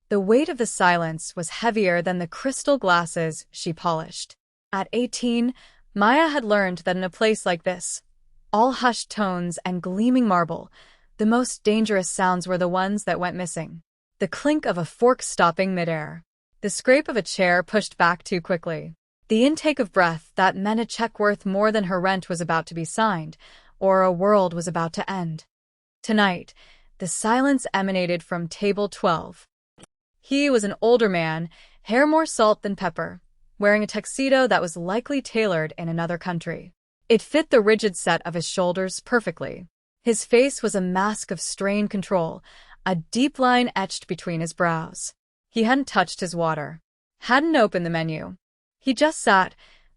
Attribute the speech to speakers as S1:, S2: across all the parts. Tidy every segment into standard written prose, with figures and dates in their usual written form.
S1: The weight of the silence was heavier than the crystal glasses she polished. At 18, Maya had learned that in a place like this, all hushed tones and gleaming marble, the most dangerous sounds were the ones that went missing. The clink of a fork stopping midair. The scrape of a chair pushed back too quickly. The intake of breath that meant a check worth more than her rent was about to be signed, or a world was about to end. Tonight, the silence emanated from table 12. He was an older man, hair more salt than pepper, wearing a tuxedo that was likely tailored in another country. It fit the rigid set of his shoulders perfectly. His face was a mask of strained control, a deep line etched between his brows. He hadn't touched his water, hadn't opened the menu. He just sat,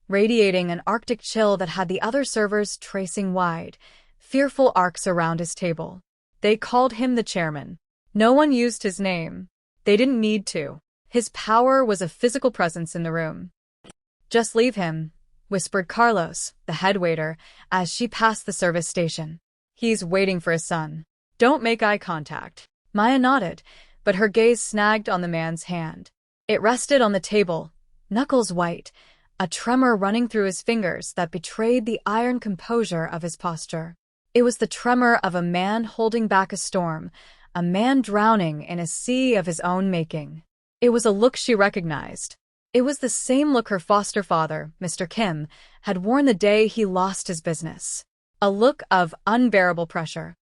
S1: radiating an arctic chill that had the other servers tracing wide, fearful arcs around his table. They called him the chairman. No one used his name. They didn't need to. His power was a physical presence in the room. "Just leave him," whispered Carlos, the head waiter, as she passed the service station. "He's waiting for his son. Don't make eye contact." Maya nodded, but her gaze snagged on the man's hand. It rested on the table, knuckles white, a tremor running through his fingers that betrayed the iron composure of his posture. It was the tremor of a man holding back a storm, a man drowning in a sea of his own making. It was a look she recognized. It was the same look her foster father, Mr. Kim, had worn the day he lost his business. A look of unbearable pressure.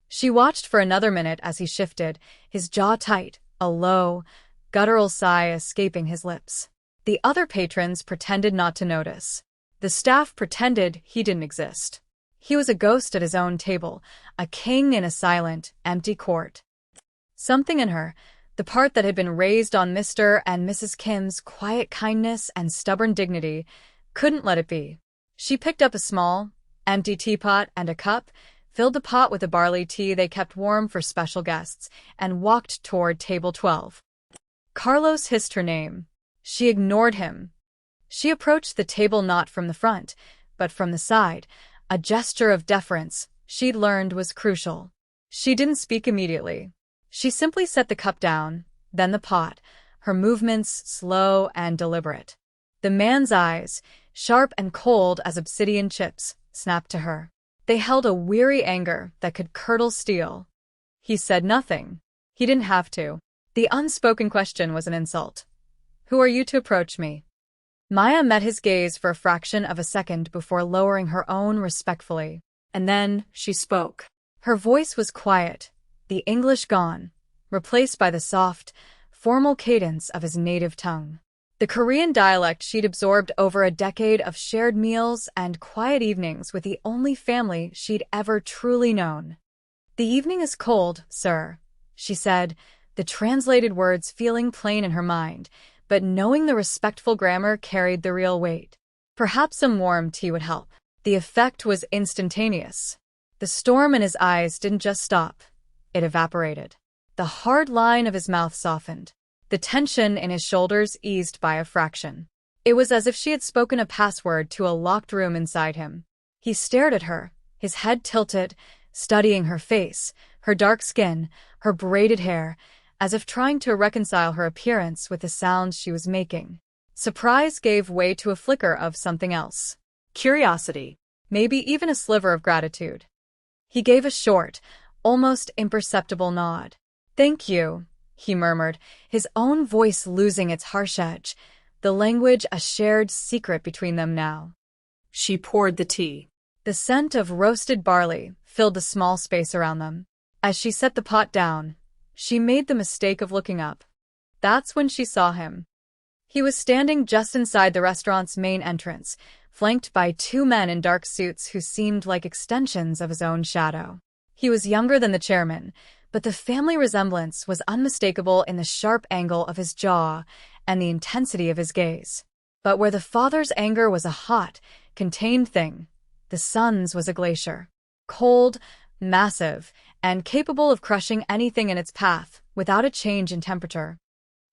S1: She watched for another minute as he shifted, his jaw tight, a low, guttural sigh escaping his lips. The other patrons pretended not to notice. The staff pretended he didn't exist. He was a ghost at his own table, a king in a silent, empty court. Something in her, the part that had been raised on Mr. and Mrs. Kim's quiet kindness and stubborn dignity, couldn't let it be. She picked up a small, empty teapot and a cup, filled the pot with the barley tea they kept warm for special guests, and walked toward table 12. Carlos hissed her name. She ignored him. She approached the table not from the front, but from the side, a gesture of deference she'd learned was crucial. She didn't speak immediately. She simply set the cup down, then the pot, her movements slow and deliberate. The man's eyes, sharp and cold as obsidian chips, snapped to her. They held a weary anger that could curdle steel. He said nothing. He didn't have to. The unspoken question was an insult. "Who are you to approach me?" Maya met his gaze for a fraction of a second before lowering her own respectfully. And then she spoke. Her voice was quiet, the English gone, replaced by the soft, formal cadence of his native tongue. The Korean dialect she'd absorbed over a decade of shared meals and quiet evenings with the only family she'd ever truly known. "The evening is cold, sir," she said, the translated words feeling plain in her mind, but knowing the respectful grammar carried the real weight. Perhaps some warm tea would help. The effect was instantaneous. The storm in his eyes didn't just stop. It evaporated. The hard line of his mouth softened. The tension in his shoulders eased by a fraction. It was as if she had spoken a password to a locked room inside him. He stared at her, his head tilted, studying her face, her dark skin, her braided hair, as if trying to reconcile her appearance with the sounds she was making. Surprise gave way to a flicker of something else. Curiosity. Maybe even a sliver of gratitude. He gave a short, almost imperceptible nod. "Thank you," he murmured, his own voice losing its harsh edge, the language a shared secret between them now. She poured the tea. The scent of roasted barley filled the small space around them. As she set the pot down, she made the mistake of looking up. That's when she saw him. He was standing just inside the restaurant's main entrance, flanked by two men in dark suits who seemed like extensions of his own shadow. He was younger than the chairman, but the family resemblance was unmistakable in the sharp angle of his jaw and the intensity of his gaze. But where the father's anger was a hot, contained thing, the son's was a glacier. Cold, massive, and capable of crushing anything in its path without a change in temperature.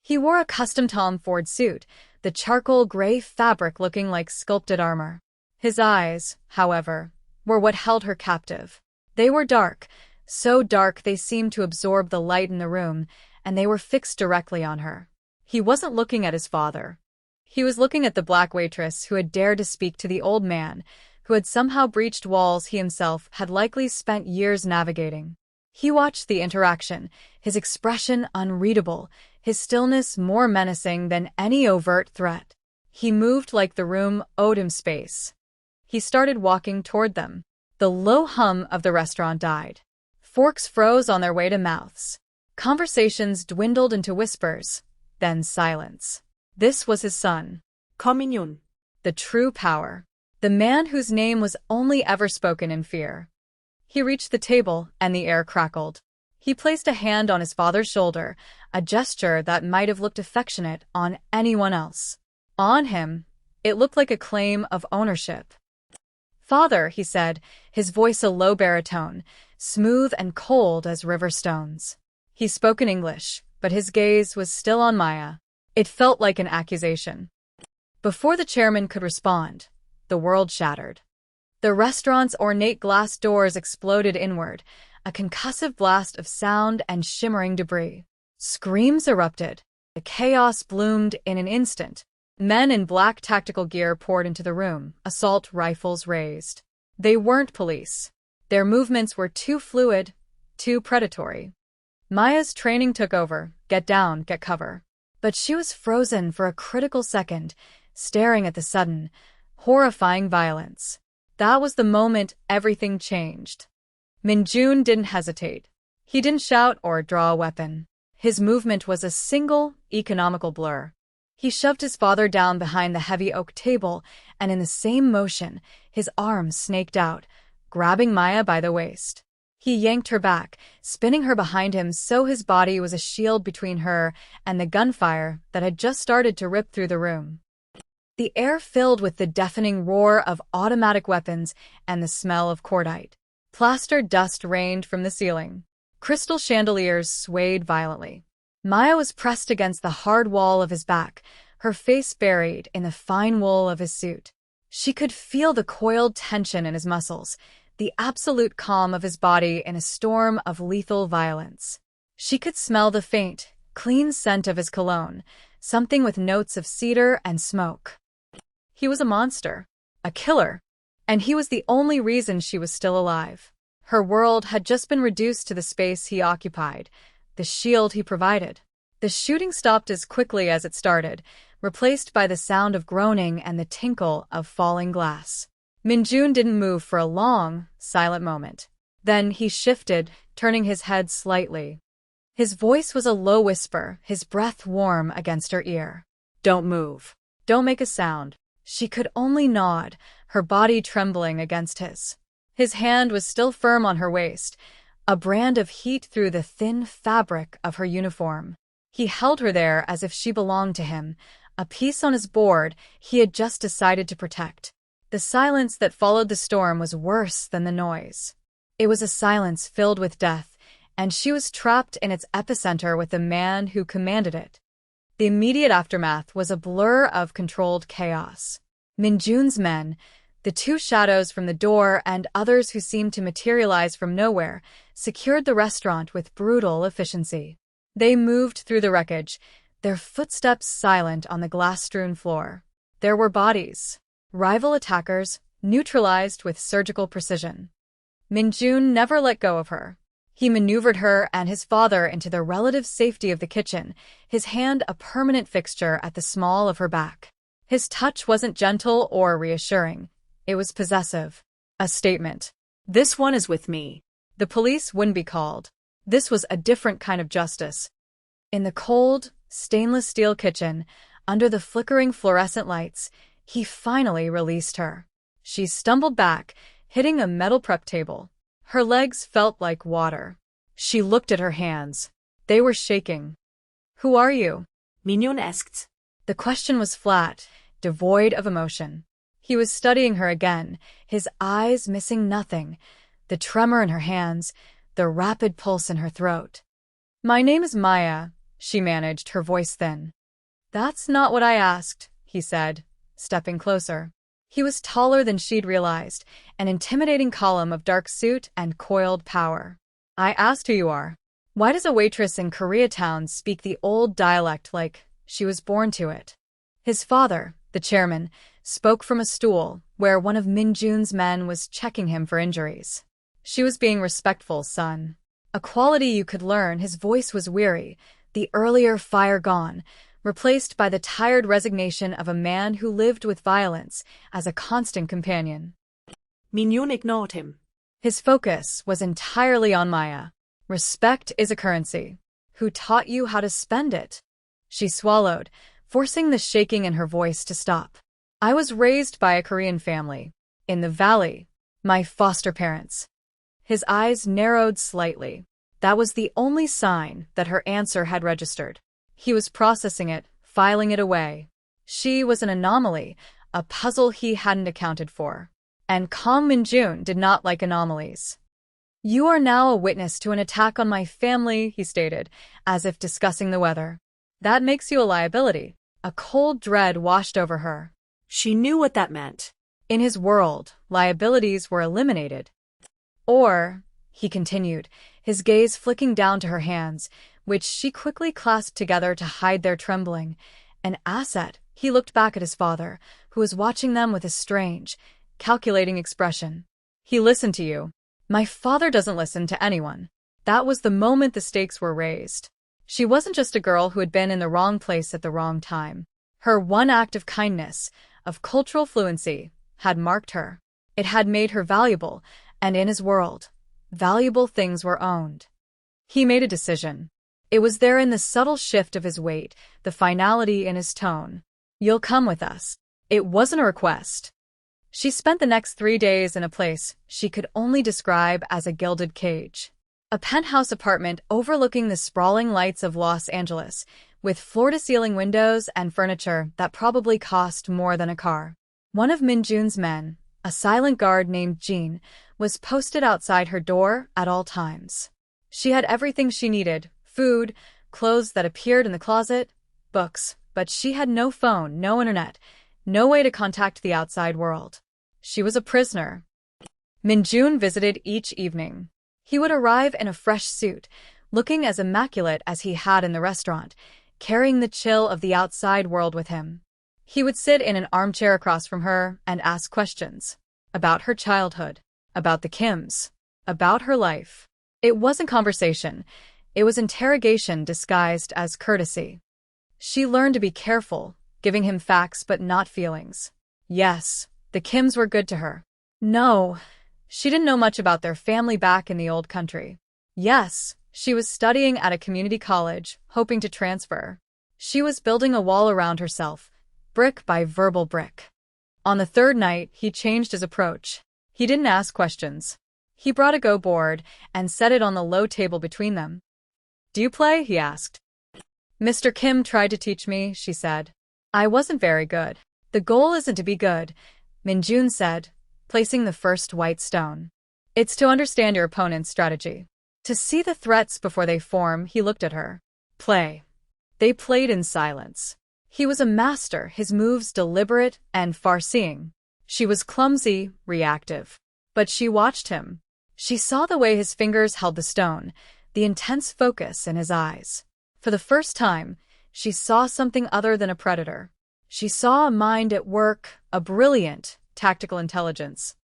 S1: He wore a custom Tom Ford suit, the charcoal gray fabric looking like sculpted armor. His eyes, however, were what held her captive. They were dark, so dark they seemed to absorb the light in the room and they were fixed directly on her. He wasn't looking at his father. He was looking at the black waitress who had dared to speak to the old man, who had somehow breached walls he himself had likely spent years navigating. He watched the interaction, his expression unreadable, his stillness more menacing than any overt threat. He moved like the room owed him space. He started walking toward them. The low hum of the restaurant died. Forks froze on their way to mouths. Conversations dwindled into whispers, then silence. This was his son.
S2: Communion.
S1: The true power. The man whose name was only ever spoken in fear. He reached the table, and the air crackled. He placed a hand on his father's shoulder, a gesture that might have looked affectionate on anyone else. On him, it looked like a claim of ownership. "Father," he said, his voice a low baritone, smooth and cold as river stones. He spoke in English, but his gaze was still on Maya. It felt like an accusation. Before the chairman could respond, the world shattered. The restaurant's ornate glass doors exploded inward, a concussive blast of sound and shimmering debris. Screams erupted. The chaos bloomed in an instant. Men in black tactical gear poured into the room, assault rifles raised. They weren't police. Their movements were too fluid, too predatory. Maya's training took over, get down, get cover. But she was frozen for a critical second, staring at the sudden, horrifying violence. That was the moment everything changed. Minjun didn't hesitate. He didn't shout or draw a weapon. His movement was a single, economical blur. He shoved his father down behind the heavy oak table, and in the same motion, his arms snaked out, grabbing Maya by the waist. He yanked her back, spinning her behind him so his body was a shield between her and the gunfire that had just started to rip through the room. The air filled with the deafening roar of automatic weapons and the smell of cordite. Plastered dust rained from the ceiling. Crystal chandeliers swayed violently. Maya was pressed against the hard wall of his back, her face buried in the fine wool of his suit. She could feel the coiled tension in his muscles, the absolute calm of his body in a storm of lethal violence. She could smell the faint, clean scent of his cologne, something with notes of cedar and smoke. He was a monster, a killer, and he was the only reason she was still alive. Her world had just been reduced to the space he occupied, the shield he provided. The shooting stopped as quickly as it started, replaced by the sound of groaning and the tinkle of falling glass. Minjun didn't move for a long, silent moment. Then he shifted, turning his head slightly. His voice was a low whisper, his breath warm against her ear. "Don't move. Don't make a sound." She could only nod, her body trembling against his. His hand was still firm on her waist, a brand of heat through the thin fabric of her uniform. He held her there as if she belonged to him, a piece on his board he had just decided to protect. The silence that followed the storm was worse than the noise. It was a silence filled with death, and she was trapped in its epicenter with the man who commanded it. The immediate aftermath was a blur of controlled chaos. Minjun's men, the two shadows from the door and others who seemed to materialize from nowhere, secured the restaurant with brutal efficiency. They moved through the wreckage, their footsteps silent on the glass-strewn floor. There were bodies. Rival attackers, neutralized with surgical precision. Minjun never let go of her. He maneuvered her and his father into the relative safety of the kitchen, his hand a permanent fixture at the small of her back. His touch wasn't gentle or reassuring. It was possessive. A statement. "This one is with me." The police wouldn't be called. This was a different kind of justice. In the cold, stainless steel kitchen, under the flickering fluorescent lights, he finally released her. She stumbled back, hitting a metal prep table. Her legs felt like water. She looked at her hands. They were shaking. "Who are you?"
S2: Minjun asked.
S1: The question was flat, devoid of emotion. He was studying her again, his eyes missing nothing, the tremor in her hands, the rapid pulse in her throat. "My name is Maya," she managed, her voice thin. "That's not what I asked," he said, stepping closer. He was taller than she'd realized, an intimidating column of dark suit and coiled power. "I asked who you are." Why does a waitress in Koreatown speak the old dialect like she was born to it? His father, the chairman, spoke from a stool where one of Minjun's men was checking him for injuries. She was being respectful, son. A quality you could learn. His voice was weary, the earlier fire gone, replaced by the tired resignation of a man who lived with violence as a constant companion.
S2: Minyoon ignored him.
S1: His focus was entirely on Maya. Respect is a currency. Who taught you how to spend it? She swallowed, forcing the shaking in her voice to stop. I was raised by a Korean family. In the valley. My foster parents. His eyes narrowed slightly. That was the only sign that her answer had registered. He was processing it, filing it away. She was an anomaly, a puzzle he hadn't accounted for. And Kang Minjun did not like anomalies. You are now a witness to an attack on my family, he stated, as if discussing the weather. That makes you a liability. A cold dread washed over her.
S2: She knew what that meant.
S1: In his world, liabilities were eliminated. Or, he continued, his gaze flicking down to her hands, which she quickly clasped together to hide their trembling. An asset. He looked back at his father, who was watching them with a strange, calculating expression. He listened to you. My father doesn't listen to anyone. That was the moment the stakes were raised. She wasn't just a girl who had been in the wrong place at the wrong time. Her one act of kindness, of cultural fluency, had marked her. It had made her valuable, and in his world, valuable things were owned. He made a decision. It was there in the subtle shift of his weight, the finality in his tone. You'll come with us. It wasn't a request. She spent the next 3 days in a place she could only describe as a gilded cage. A penthouse apartment overlooking the sprawling lights of Los Angeles, with floor-to-ceiling windows and furniture that probably cost more than a car. One of Minjun's men, a silent guard named Jean, was posted outside her door at all times. She had everything she needed: food, clothes that appeared in the closet, books, but she had no phone, no internet, no way to contact the outside world. She was a prisoner. Minjun visited each evening. He would arrive in a fresh suit, looking as immaculate as he had in the restaurant, carrying the chill of the outside world with him. He would sit in an armchair across from her and ask questions. About her childhood. About the Kims. About her life. It wasn't conversation. It was interrogation disguised as courtesy. She learned to be careful, giving him facts but not feelings. Yes, the Kims were good to her. No, she didn't know much about their family back in the old country. Yes, she was studying at a community college, hoping to transfer. She was building a wall around herself, brick by verbal brick. On the third night, he changed his approach. He didn't ask questions. He brought a Go board and set it on the low table between them. Do you play? He asked. Mr. Kim tried to teach me, she said. I wasn't very good. The goal isn't to be good, Minjun said, placing the first white stone. It's to understand your opponent's strategy. To see the threats before they form, he looked at her. Play. They played in silence. He was a master, his moves deliberate and far-seeing. She was clumsy, reactive. But she watched him. She saw the way his fingers held the stone, the intense focus in his eyes. For the first time, she saw something other than a predator. She saw a mind at work, a brilliant, tactical intelligence.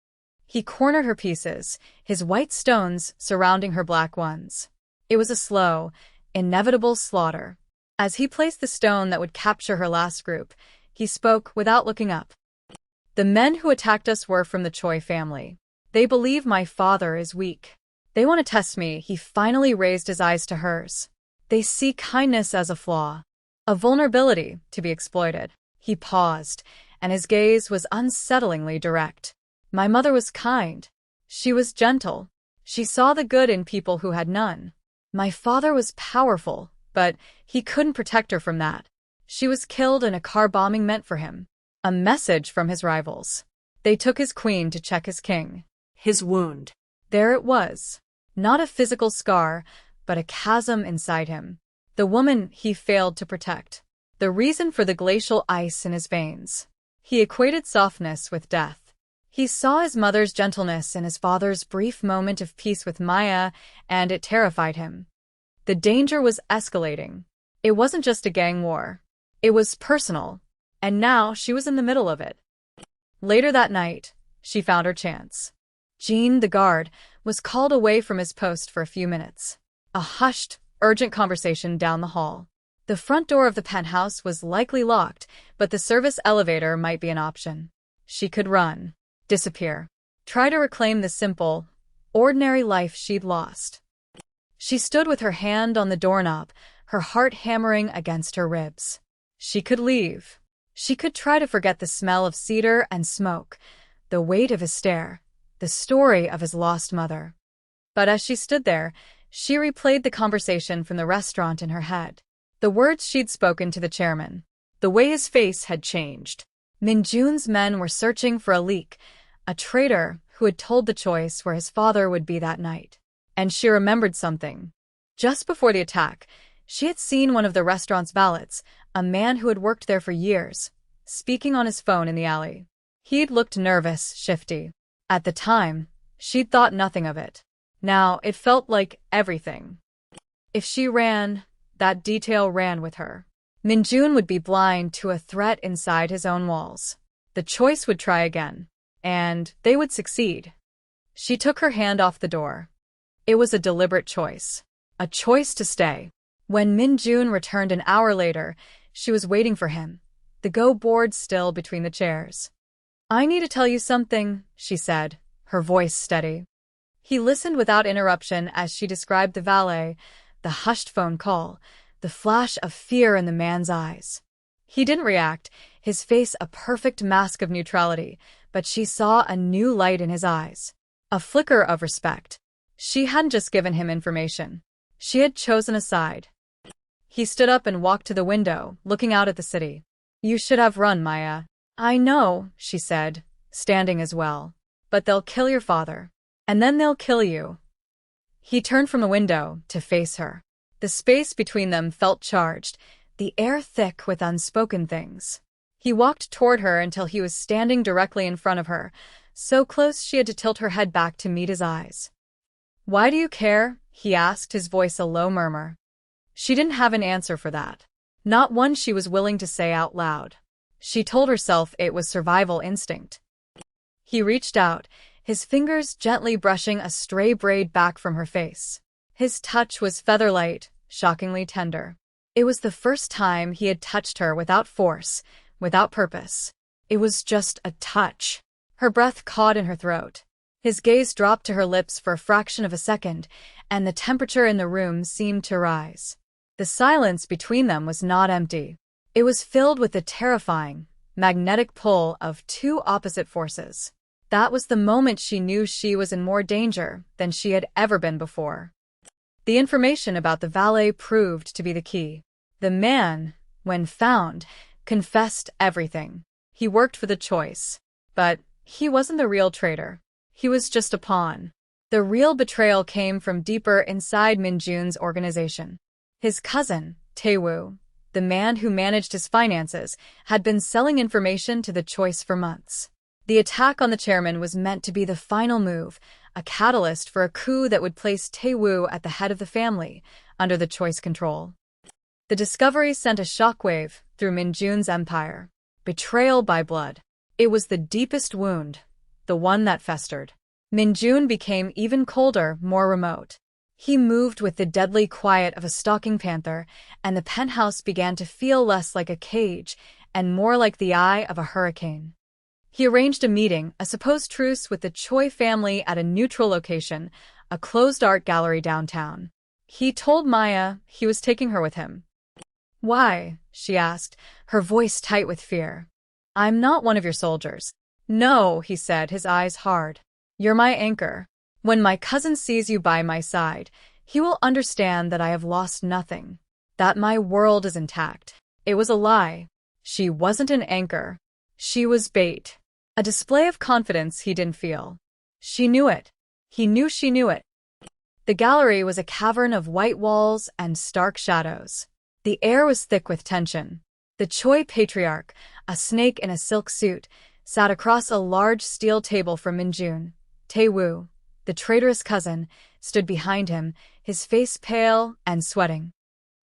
S1: He cornered her pieces, his white stones surrounding her black ones. It was a slow, inevitable slaughter. As he placed the stone that would capture her last group, he spoke without looking up. The men who attacked us were from the Choi family. They believe my father is weak. They want to test me. He finally raised his eyes to hers. They see kindness as a flaw, a vulnerability to be exploited. He paused, and his gaze was unsettlingly direct. My mother was kind. She was gentle. She saw the good in people who had none. My father was powerful, but he couldn't protect her from that. She was killed in a car bombing meant for him. A message from his rivals. They took his queen to check his king.
S2: His wound.
S1: There it was. Not a physical scar, but a chasm inside him. The woman he failed to protect. The reason for the glacial ice in his veins. He equated softness with death. He saw his mother's gentleness in his father's brief moment of peace with Maya, and it terrified him. The danger was escalating. It wasn't just a gang war. It was personal, and now she was in the middle of it. Later that night, she found her chance. Jean, the guard, was called away from his post for a few minutes. A hushed, urgent conversation down the hall. The front door of the penthouse was likely locked, but the service elevator might be an option. She could run, disappear, try to reclaim the simple, ordinary life she'd lost. She stood with her hand on the doorknob, her heart hammering against her ribs. She could leave. She could try to forget the smell of cedar and smoke, the weight of his stare, the story of his lost mother. But as she stood there, she replayed the conversation from the restaurant in her head. The words she'd spoken to the chairman. The way his face had changed. Minjun's men were searching for a leak, a traitor who had told the choice where his father would be that night. And she remembered something. Just before the attack, she had seen one of the restaurant's valets, a man who had worked there for years, speaking on his phone in the alley. He'd looked nervous, shifty. At the time, she'd thought nothing of it. Now, it felt like everything. If she ran, that detail ran with her. Minjun would be blind to a threat inside his own walls. The choice would try again. And they would succeed. She took her hand off the door. It was a deliberate choice. A choice to stay. When Minjun returned an hour later, she was waiting for him, the go board still between the chairs. "I need to tell you something," she said, her voice steady. He listened without interruption as she described the valet, the hushed phone call, the flash of fear in the man's eyes. He didn't react, his face a perfect mask of neutrality, but she saw a new light in his eyes. A flicker of respect. She hadn't just given him information. She had chosen a side. He stood up and walked to the window, looking out at the city. "You should have run, Maya." "I know," she said, standing as well. "But they'll kill your father. And then they'll kill you." He turned from the window to face her. The space between them felt charged, the air thick with unspoken things. He walked toward her until he was standing directly in front of her, so close she had to tilt her head back to meet his eyes. "Why do you care?" he asked, his voice a low murmur. She didn't have an answer for that. Not one she was willing to say out loud. She told herself it was survival instinct. He reached out, his fingers gently brushing a stray braid back from her face. His touch was feather-light, shockingly tender. It was the first time he had touched her without force, without purpose. It was just a touch. Her breath caught in her throat. His gaze dropped to her lips for a fraction of a second, and the temperature in the room seemed to rise. The silence between them was not empty. It was filled with the terrifying, magnetic pull of two opposite forces. That was the moment she knew she was in more danger than she had ever been before. The information about the valet proved to be the key. The man, when found, confessed everything. He worked for the choice. But he wasn't the real traitor. He was just a pawn. The real betrayal came from deeper inside Minjun's organization. His cousin, Taewoo, the man who managed his finances, had been selling information to the choice for months. The attack on the chairman was meant to be the final move, a catalyst for a coup that would place Taewoo at the head of the family, under the choice control. The discovery sent a shockwave through Minjun's empire. Betrayal by blood. It was the deepest wound, the one that festered. Minjun became even colder, more remote. He moved with the deadly quiet of a stalking panther, and the penthouse began to feel less like a cage and more like the eye of a hurricane. He arranged a meeting, a supposed truce with the Choi family at a neutral location, a closed art gallery downtown. He told Maya he was taking her with him. "Why?" she asked, her voice tight with fear. "I'm not one of your soldiers." "No," he said, his eyes hard. "You're my anchor. When my cousin sees you by my side, he will understand that I have lost nothing, that my world is intact." It was a lie. She wasn't an anchor. She was bait. A display of confidence he didn't feel. She knew it. He knew she knew it. The gallery was a cavern of white walls and stark shadows. The air was thick with tension. The Choi patriarch, a snake in a silk suit, sat across a large steel table from Minjun. Taewoo, the traitorous cousin, stood behind him, his face pale and sweating.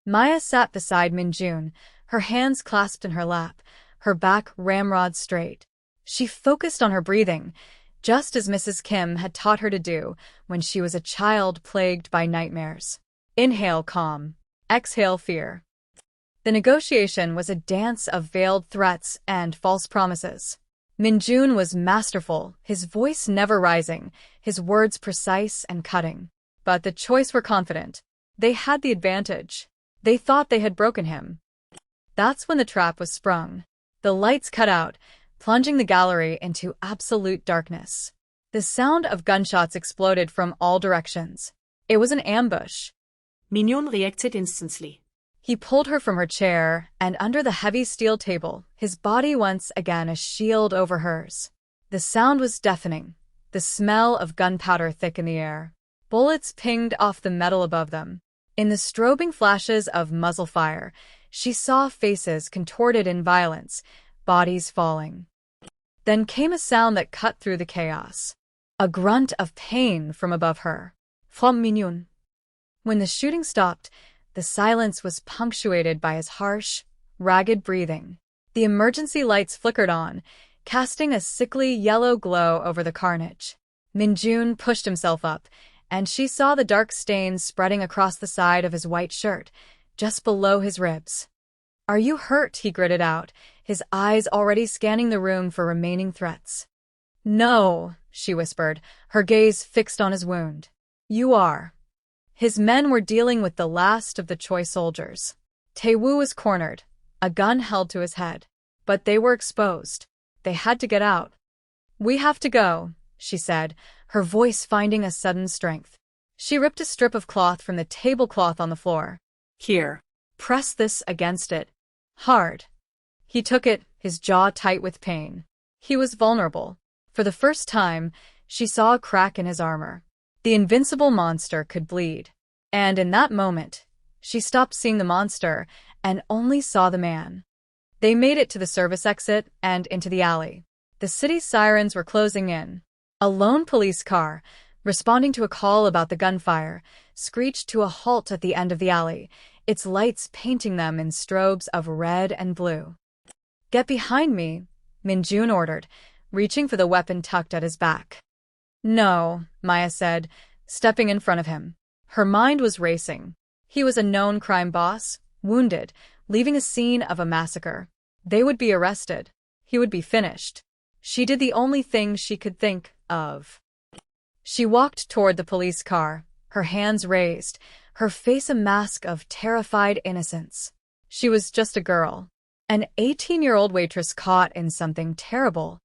S1: Maya sat beside Minjun, her hands clasped in her lap, her back ramrod straight. She focused on her breathing, just as Mrs. Kim had taught her to do when she was a child plagued by nightmares. Inhale calm, exhale fear. The negotiation was a dance of veiled threats and false promises. Minjun was masterful, his voice never rising, his words precise and cutting. But the choice were confident. They had the advantage. They thought they had broken him. That's when the trap was sprung. The lights cut out, plunging the gallery into absolute darkness. The sound of gunshots exploded from all directions. It was an ambush.
S2: Mignon reacted instantly.
S1: He pulled her from her chair, and under the heavy steel table, his body once again a shield over hers. The sound was deafening, the smell of gunpowder thick in the air. Bullets pinged off the metal above them. In the strobing flashes of muzzle fire, she saw faces contorted in violence, bodies falling. Then came a sound that cut through the chaos. A grunt of pain from above her. From Mignon. When the shooting stopped, the silence was punctuated by his harsh, ragged breathing. The emergency lights flickered on, casting a sickly yellow glow over the carnage. Minjun pushed himself up, and she saw the dark stains spreading across the side of his white shirt, just below his ribs. "Are you hurt?" he gritted out, his eyes already scanning the room for remaining threats. "No," she whispered, her gaze fixed on his wound. "You are." His men were dealing with the last of the Choi soldiers. Tae-woo was cornered, a gun held to his head. But they were exposed. They had to get out. "We have to go," she said, her voice finding a sudden strength. She ripped a strip of cloth from the tablecloth on the floor.
S2: "Here.
S1: Press this against it. Hard." He took it, his jaw tight with pain. He was vulnerable. For the first time, she saw a crack in his armor. The invincible monster could bleed. And in that moment, she stopped seeing the monster and only saw the man. They made it to the service exit and into the alley. The city's sirens were closing in. A lone police car, responding to a call about the gunfire, screeched to a halt at the end of the alley, its lights painting them in strobes of red and blue. "Get behind me," Minjun ordered, reaching for the weapon tucked at his back. "No," Maya said, stepping in front of him. Her mind was racing. He was a known crime boss, wounded, leaving a scene of a massacre. They would be arrested. He would be finished. She did the only thing she could think of. She walked toward the police car, her hands raised, her face a mask of terrified innocence. She was just a girl. An 18-year-old waitress caught in something terrible.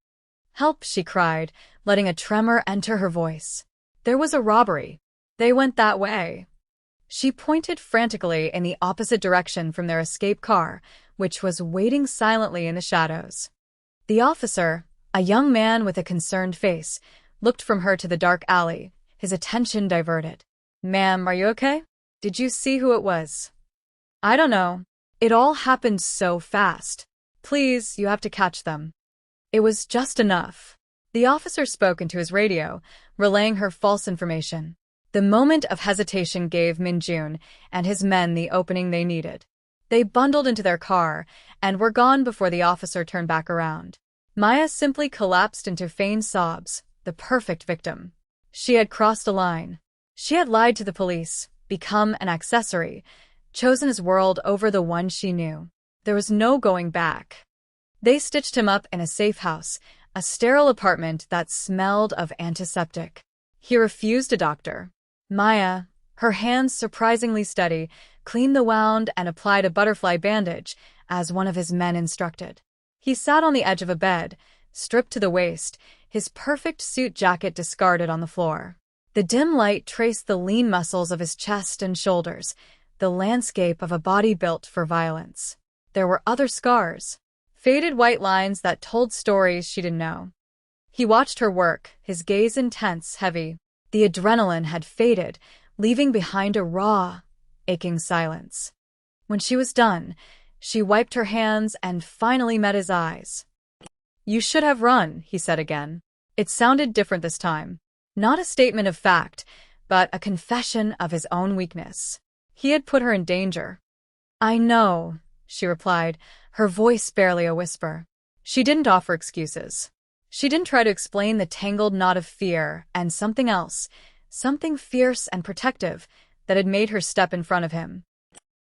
S1: "Help," she cried, letting a tremor enter her voice. "There was a robbery. They went that way." She pointed frantically in the opposite direction from their escape car, which was waiting silently in the shadows. The officer, a young man with a concerned face, looked from her to the dark alley, his attention diverted. "Ma'am, are you okay? Did you see who it was?" "I don't know. It all happened so fast. Please, you have to catch them." It was just enough. The officer spoke into his radio, relaying her false information. The moment of hesitation gave Minjun and his men the opening they needed. They bundled into their car and were gone before the officer turned back around. Maya simply collapsed into feigned sobs, the perfect victim. She had crossed a line. She had lied to the police, become an accessory, chosen his world over the one she knew. There was no going back. They stitched him up in a safe house, a sterile apartment that smelled of antiseptic. He refused a doctor. Maya, her hands surprisingly steady, cleaned the wound and applied a butterfly bandage, as one of his men instructed. He sat on the edge of a bed, stripped to the waist, his perfect suit jacket discarded on the floor. The dim light traced the lean muscles of his chest and shoulders, the landscape of a body built for violence. There were other scars, faded white lines that told stories she didn't know. He watched her work, his gaze intense, heavy. The adrenaline had faded, leaving behind a raw, aching silence. When she was done, she wiped her hands and finally met his eyes. "You should have run," he said again. It sounded different this time. Not a statement of fact, but a confession of his own weakness. He had put her in danger. "I know," she replied, her voice barely a whisper. She didn't offer excuses. She didn't try to explain the tangled knot of fear and something else, something fierce and protective, that had made her step in front of him.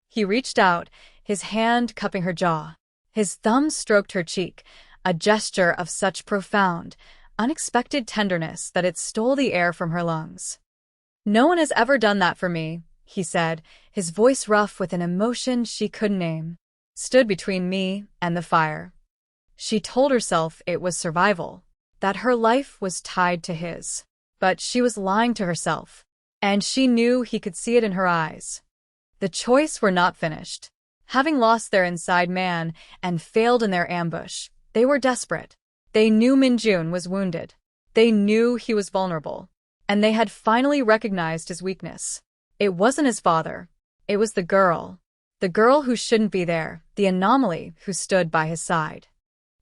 S1: He reached out, his hand cupping her jaw. His thumb stroked her cheek, a gesture of such profound, unexpected tenderness that it stole the air from her lungs. "No one has ever done that for me," he said, his voice rough with an emotion she couldn't name. "Stood between me and the fire." She told herself it was survival, that her life was tied to his. But she was lying to herself, and she knew he could see it in her eyes. The choice were not finished. Having lost their inside man and failed in their ambush, they were desperate. They knew Minjun was wounded. They knew he was vulnerable. And they had finally recognized his weakness. It wasn't his father. It was the girl. The girl who shouldn't be there, the anomaly who stood by his side.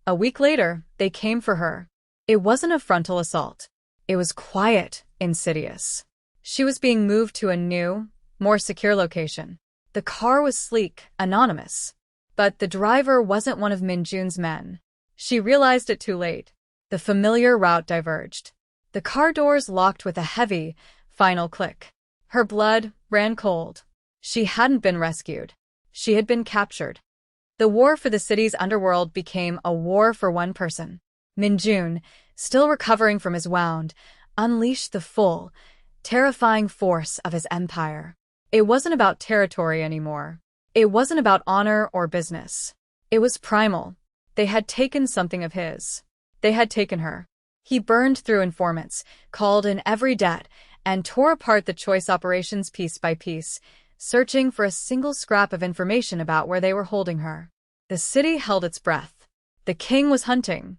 S1: A week later, they came for her. It wasn't a frontal assault. It was quiet, insidious. She was being moved to a new, more secure location. The car was sleek, anonymous. But the driver wasn't one of Minjun's men. She realized it too late. The familiar route diverged. The car doors locked with a heavy, final click. Her blood ran cold. She hadn't been rescued. She had been captured. The war for the city's underworld became a war for one person. Minjun, still recovering from his wound, unleashed the full, terrifying force of his empire. It wasn't about territory anymore. It wasn't about honor or business. It was primal. They had taken something of his. They had taken her. He burned through informants, called in every debt, and tore apart the choice operations piece by piece, searching for a single scrap of information about where they were holding her. The city held its breath. The king was hunting.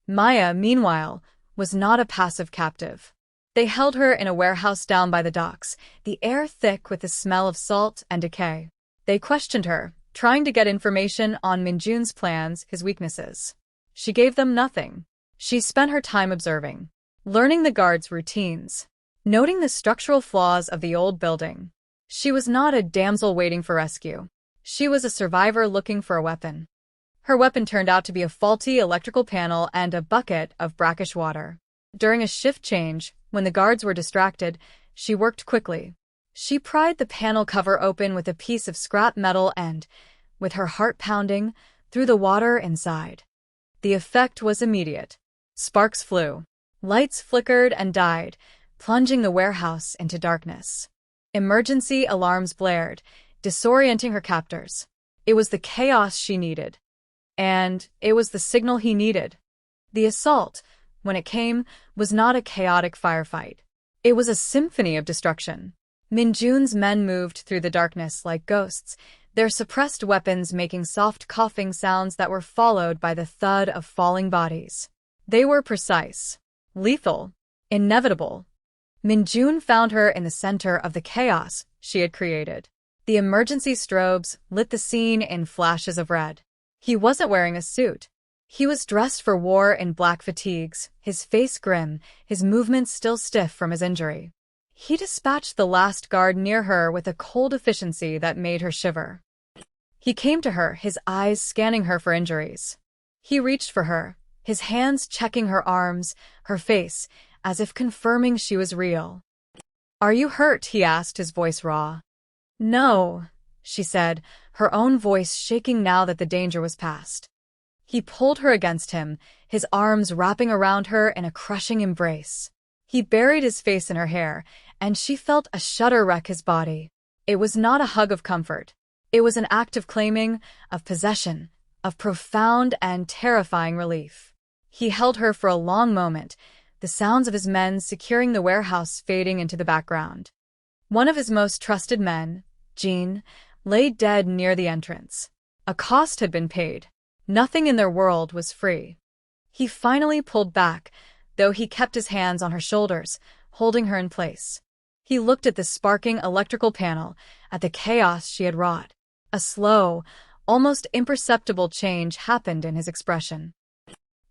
S1: Maya, meanwhile, was not a passive captive. They held her in a warehouse down by the docks, the air thick with the smell of salt and decay. They questioned her, trying to get information on Minjun's plans, his weaknesses. She gave them nothing. She spent her time observing, learning the guards' routines, noting the structural flaws of the old building. She was not a damsel waiting for rescue. She was a survivor looking for a weapon. Her weapon turned out to be a faulty electrical panel and a bucket of brackish water. During a shift change, when the guards were distracted, she worked quickly. She pried the panel cover open with a piece of scrap metal and, with her heart pounding, threw the water inside. The effect was immediate. Sparks flew. Lights flickered and died, plunging the warehouse into darkness. Emergency alarms blared, disorienting her captors. It was the chaos she needed. And it was the signal he needed. The assault, when it came, was not a chaotic firefight. It was a symphony of destruction. Minjun's men moved through the darkness like ghosts, their suppressed weapons making soft coughing sounds that were followed by the thud of falling bodies. They were precise, lethal, inevitable. Minjun found her in the center of the chaos she had created. The emergency strobes lit the scene in flashes of red. He wasn't wearing a suit. He was dressed for war in black fatigues, his face grim, his movements still stiff from his injury. He dispatched the last guard near her with a cold efficiency that made her shiver. He came to her, his eyes scanning her for injuries. He reached for her, his hands checking her arms, her face, as if confirming she was real. "Are you hurt?" he asked, his voice raw. "No," she said, her own voice shaking now that the danger was past. He pulled her against him, his arms wrapping around her in a crushing embrace. He buried his face in her hair, and she felt a shudder wreck his body. It was not a hug of comfort. It was an act of claiming, of possession, of profound and terrifying relief. He held her for a long moment, the sounds of his men securing the warehouse fading into the background. One of his most trusted men, Jean, lay dead near the entrance. A cost had been paid. Nothing in their world was free. He finally pulled back, though he kept his hands on her shoulders, holding her in place. He looked at the sparking electrical panel, at the chaos she had wrought. A slow, almost imperceptible change happened in his expression.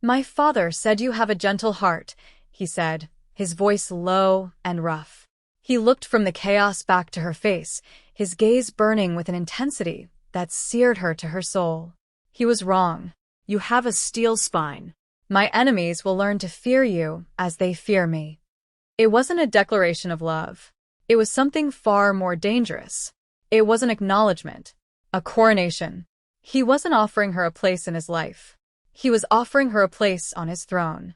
S1: "My father said you have a gentle heart," he said, his voice low and rough. He looked from the chaos back to her face, his gaze burning with an intensity that seared her to her soul. He was wrong.
S2: You have a steel spine.
S1: My enemies will learn to fear you as they fear me. It wasn't a declaration of love. It was something far more dangerous. It was an acknowledgement, a coronation. He wasn't offering her a place in his life. He was offering her a place on his throne.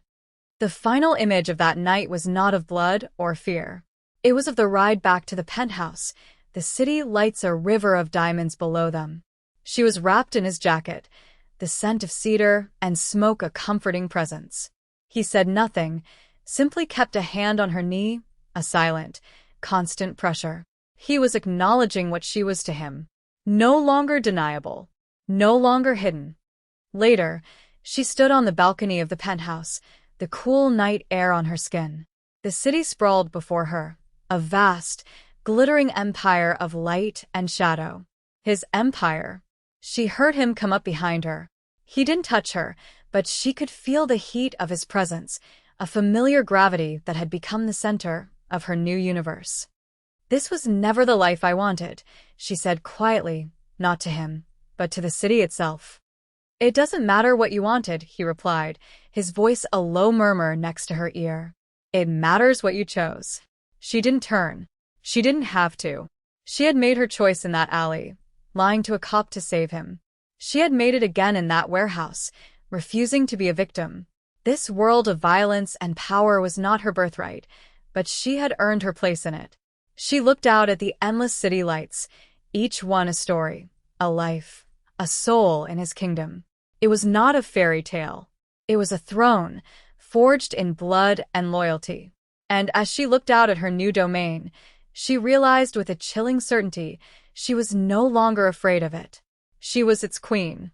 S1: The final image of that night was not of blood or fear. It was of the ride back to the penthouse, the city lights a river of diamonds below them. She was wrapped in his jacket, the scent of cedar and smoke a comforting presence. He said nothing, simply kept a hand on her knee, a silent, constant pressure. He was acknowledging what she was to him. No longer deniable, no longer hidden. Later, she stood on the balcony of the penthouse, the cool night air on her skin. The city sprawled before her, a vast, glittering empire of light and shadow. His empire. She heard him come up behind her. He didn't touch her, but she could feel the heat of his presence, a familiar gravity that had become the center of her new universe. This was never the life I wanted, she said quietly, not to him, but to the city itself. It doesn't matter what you wanted, he replied, his voice a low murmur next to her ear. It matters what you chose. She didn't turn. She didn't have to. She had made her choice in that alley, lying to a cop to save him. She had made it again in that warehouse, refusing to be a victim. This world of violence and power was not her birthright, but she had earned her place in it. She looked out at the endless city lights, each one a story, a life, a soul in his kingdom. It was not a fairy tale. It was a throne, forged in blood and loyalty. And as she looked out at her new domain, she realized with a chilling certainty she was no longer afraid of it. She was its queen.